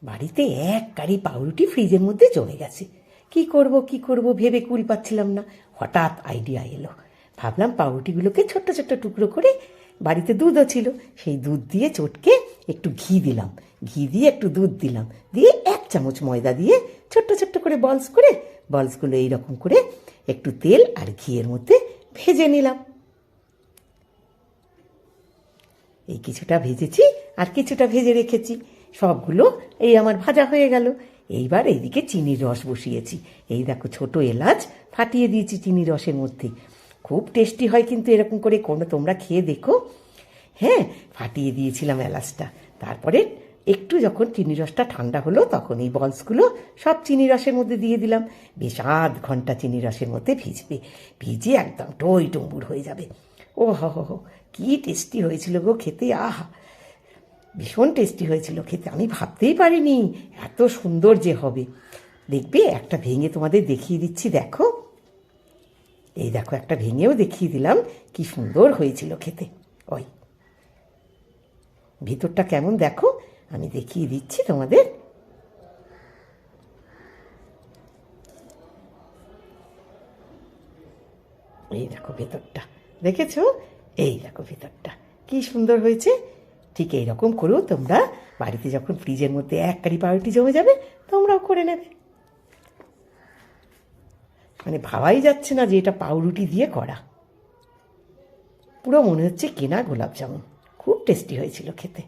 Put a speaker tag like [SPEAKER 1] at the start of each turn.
[SPEAKER 1] বাড়িতে এক গাড়ি পাউরুটি ফ্রিজের মধ্যে জমে গেছে। কি করব ভেবে কুল পাচ্ছিলাম না। হঠাৎ আইডিয়া এলো, ভাবলাম পাউরুটিগুলোকে ছোট্ট ছোট্ট টুকরো করে, বাড়িতে দুধও ছিল, সেই দুধ দিয়ে চটকে একটু ঘি দিলাম, ঘি দিয়ে একটু দুধ দিলাম, দিয়ে 1 চামচ ময়দা দিয়ে ছোট্ট ছোট্ট করে বলসগুলো এইরকম করে একটু তেল আর ঘিয়ের মধ্যে ভেজে নিলাম। এই কিছুটা ভেজেছি আর কিছুটা ভেজে রেখেছি, সবগুলো এই আমার ভাজা হয়ে গেল। এইবার এইদিকে চিনির রস বসিয়েছি। এই দেখো, ছোট এলাচ ফাটিয়ে দিয়েছি চিনির রসের মধ্যে। খুব টেস্টি হয় কিন্তু এরকম করে তোমরা খেয়ে দেখো। হ্যাঁ, ফাটিয়ে দিয়েছিলাম এলাচটা। তারপরে একটু যখন চিনির রসটা ঠান্ডা হলো তখন এই বলসগুলো সব চিনির রসের মধ্যে দিয়ে দিলাম। বেশ 8 ঘন্টা চিনির রসের মধ্যে ভিজবে, ভিজে একদম টই টম্বুর হয়ে যাবে। ও হো, কি টেস্টি হয়েছিল গো খেতে! আহা, ভীষণ টেস্টি হয়েছিল খেতে। আমি ভাবতেই পারিনি এত সুন্দর যে হবে। দেখবে, একটা ভেঙে তোমাদের দেখিয়ে দিচ্ছি, দেখো। এই দেখো, একটা ভেঙেও দেখিয়ে দিলাম, কি সুন্দর হয়েছিল খেতে। ওই ভিতরটা কেমন দেখো, আমি দেখিয়ে দিচ্ছি তোমাদের। এই দেখো ভেতরটা, দেখেছো? এই দেখো ভেতরটা কি সুন্দর হয়েছে। ঠিক এইরকম করেও তোমরা বাড়িতে যখন ফ্রিজের মধ্যে 1 গাড়ি পাউরুটি জমে যাবে, তোমরাও করে নেবে। মানে ভাবাই যাচ্ছে না যে এটা পাউরুটি দিয়ে করা। পুরো মনে হচ্ছে কেনা গোলাপ জামুন। খুব টেস্টি হয়েছিল খেতে।